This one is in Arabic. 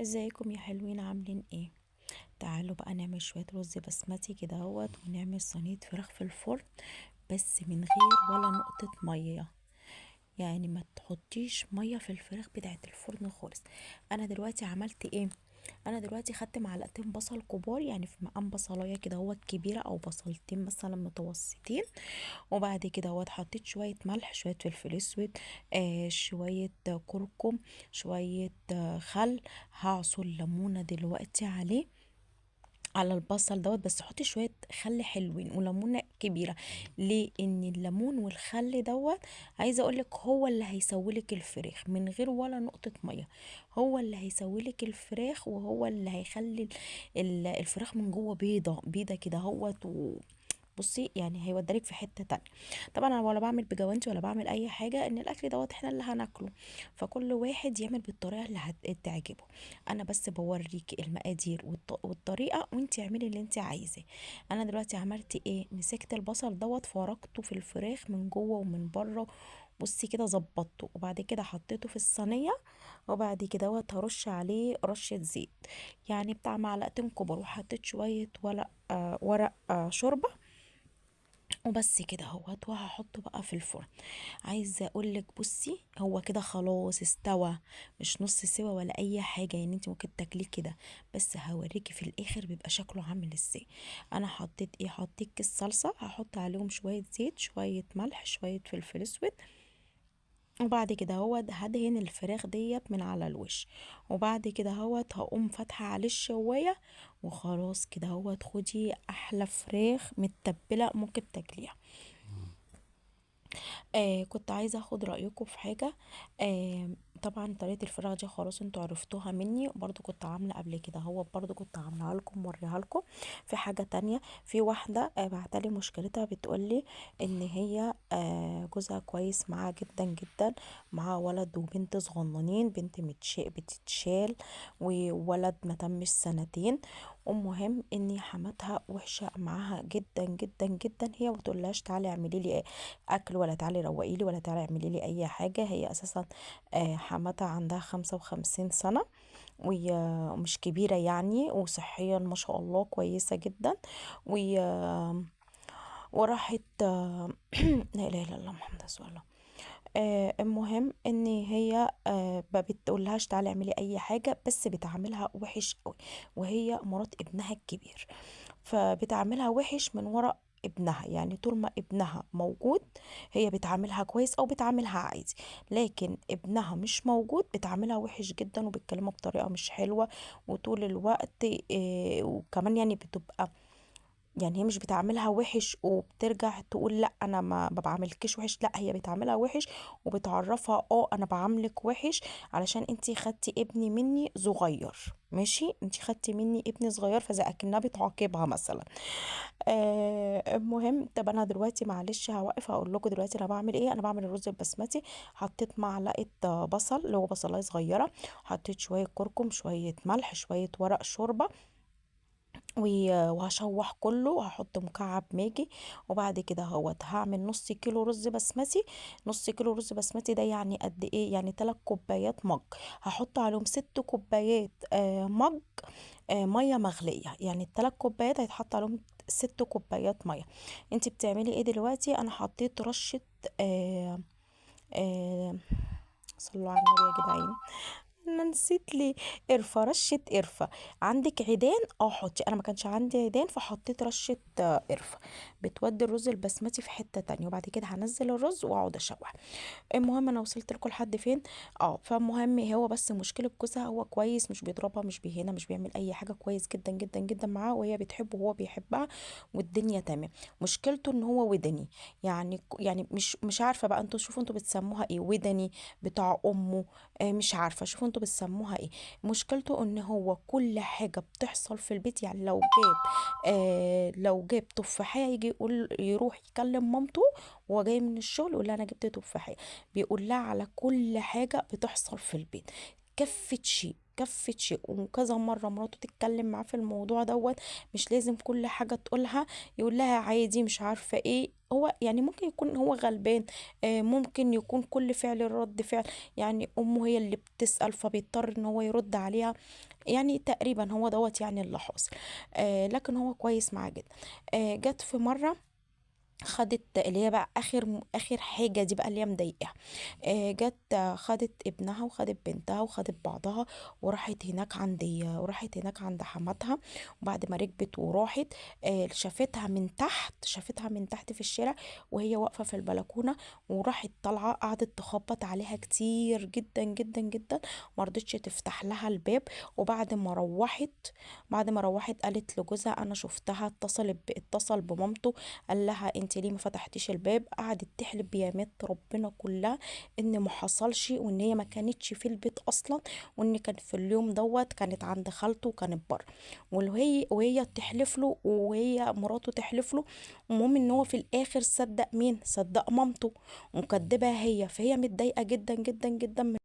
ازيكم يا حلوين عاملين ايه؟ تعالوا بقى نعمل شوية رز بسمتي كده اهوت ونعمل صينية فراخ في الفرن، بس من غير ولا نقطة مية. يعني ما تحطيش مية في الفراخ بتاعت الفرن خالص. انا دلوقتي عملت ايه؟ انا دلوقتي خدت معلقتين بصل كبار، يعني في مقام بصلايه كده هو كبيره، او بصلتين مثلا متوسطين. وبعد كده هو حطيت شويه ملح، شويه فلفل اسود، شويه كركم، شويه خل. هعصر ليمونه دلوقتي على البصل دوت، بس حطي شويه خل حلوين وليمونه كبيره. ليه؟ ان الليمون والخل دوت، عايزه اقولك هو اللي هيسويلك الفراخ من غير ولا نقطه ميه. هو اللي هيسويلك الفراخ، وهو اللي هيخلي الفراخ من جوه بيضه بيضه كده هوت. بصي يعني هيوديك في حته تانية. طبعا انا ولا بعمل بجوانتي ولا بعمل اي حاجه، ان الاكل دوت احنا اللي هناكله، فكل واحد يعمل بالطريقه اللي هتعجبه. انا بس بوريكي المقادير والطريقه، وانت اعملي اللي انت عايزاه. انا دلوقتي عملت ايه؟ مسكت البصل دوت فركته في الفراخ من جوه ومن بره. بصي كده ظبطته، وبعد كده حطيته في الصينيه. وبعد كده دوت هرش عليه رشه زيت، يعني بتاع معلقتين كبر، وحطيت شويه ورق شوربه. وبس كده اهوت، وهحطه بقى في الفرن. عايزه اقولك بصي هو كده خلاص استوى، مش نص سوا ولا اي حاجه، يعني انت ممكن تاكليه كده. بس هوريكي في الاخر بيبقى شكله عامل ازاي. انا حطيت ايه؟ حطيت كيس صلصه، هحط عليهم شويه زيت، شويه ملح، شويه فلفل اسود. وبعد كده هو هدهن الفراخ ديت من على الوش. وبعد كده هو هقوم فاتحه عليه الشوايه. وخلاص كده هو خدي احلى فراخ متبله ممكن تاكليها. كنت عايزة اخد رأيكم في حاجة. طبعا طريقة الفراخ دي خلاص انتوا عرفتوها مني، برضو كنت عاملة قبل كده، هو برضو كنت عاملاها لكم موريها لكم. في حاجة تانية، في واحدة بعتلي مشكلتها، بتقولي ان هي جوزها كويس معاها جدا جدا، معاها ولد وبنت صغننين، بنت بتتشال، وولد ما تمش سنتين. المهم ان حماتها وحشة معاها جدا جدا جدا، هي ما بتقولهاش تعالي اعملي لي اكل، ولا تعالي روقي لي، ولا تعالي اعملي لي اي حاجه. هي اساسا حماتها عندها 55 سنه، وهي مش كبيره يعني، وصحيا ما شاء الله كويسه جدا. وهي وراحت لا اله الا الله محمد رسول الله. المهم ان هي ما بتقولهاش تعالي اعملي اي حاجه، بس بتعاملها وحش قوي. وهي مرات ابنها الكبير، فبتعاملها وحش من ورا ابنها. يعني طول ما ابنها موجود هي بتعاملها كويس او بتعاملها عادي، لكن ابنها مش موجود بتعاملها وحش جدا، وبتكلمها بطريقه مش حلوه. وطول الوقت وكمان يعني بتبقى، يعني هي مش بتعملها وحش وبترجع تقول لا انا ما بعملكش وحش، لا هي بتعملها وحش وبتعرفها انا بعملك وحش علشان انتي خدتي ابني مني صغير. ماشي، انتي خدتي مني ابني صغير، فزي اكنها بتعاقبها مثلا. المهم، طب انا دلوقتي معلش هوقف هقول لكم دلوقتي انا بعمل ايه. انا بعمل الرز البسمتي. حطيت معلقه بصل اللي هو بصلايه صغيره، حطيت شويه كركم، شويه ملح، شويه ورق شوربه، وهشوح كله، وهحط مكعب ماجي. وبعد كده هعمل نص كيلو رز بسمتي. نص كيلو رز بسمتي ده يعني قد ايه؟ يعني 3 كوبايات مج. هحط عليهم 6 كوبايات مج ميه مغليه، يعني ال3 كوبايات هيتحط عليهم 6 كوبايات ميه. انت بتعملي ايه دلوقتي؟ انا حطيت رشه آه آه صلوا على النبي يا جدعان، انا نسيت لي. قرفه، رشه قرفه. عندك عيدان حطي، انا ما كانش عندي عيدان فحطيت رشه قرفه. بتودي الرز البسمتي في حته تانية. وبعد كده هنزل الرز واقعد اشوح. المهم انا وصلت لكم لحد فين؟ فالمهم هو بس مشكله جوزها، هو كويس، مش بيضربها، مش بيهينها، مش بيعمل اي حاجه، كويس جدا جدا جدا معاها، وهي بتحبه وهو بيحبها، والدنيا تمام. مشكلته ان هو ودني، يعني مش عارفه بقى، انتوا شوفوا انتوا بتسموها ايه، ودني بتاع امه. مش عارفه، شوفوا انتوا بتسموها ايه. مشكلته ان هو كل حاجه بتحصل في البيت، يعني لو جاب تفاحيه يجي يروح يكلم مامته وهو جاي من الشغل، يقول لها انا جبت تفاحيه. بيقول لها على كل حاجه بتحصل في البيت. كفة شيء كفة شيء. وكذا مرة مراته تتكلم معاه في الموضوع دوت، مش لازم كل حاجة تقولها يقول لها عادي مش عارفة ايه. هو يعني ممكن يكون هو غلبان، ممكن يكون كل فعل رد فعل، يعني امه هي اللي بتسأل فبيضطر ان هو يرد عليها. يعني تقريبا هو دوت يعني اللي حاصل. لكن هو كويس معاه جدا. جت في مرة خدت اللي هي بقى اخر حاجه دي بقى اللي هي مضايقاها. جت خدت ابنها وخدت بنتها وخدت بعضها وراحت هناك عند حماتها. وبعد ما ركبت وراحت، شافتها من تحت في الشارع وهي واقفه في البلكونه. وراحت طالعه قعدت تخبط عليها كتير جدا جدا جدا، مرضتش تفتح لها الباب. وبعد ما روحت قالت لجوزها انا شفتها، اتصل بمامته، قال لها انت ليه ما فتحتيش الباب. قعدت تحلف بيامات ربنا كلها ان ما حصلش، وان هي ما كانتش في البيت اصلا، وان كان في اليوم دوت كانت عند خالته وكانت بره. وهي تحلف له وهي مراته تحلف له. المهم ان هو في الاخر صدق مين؟ صدق مامته، ومكدبها هي. فهي متضايقه جدا جدا جدا من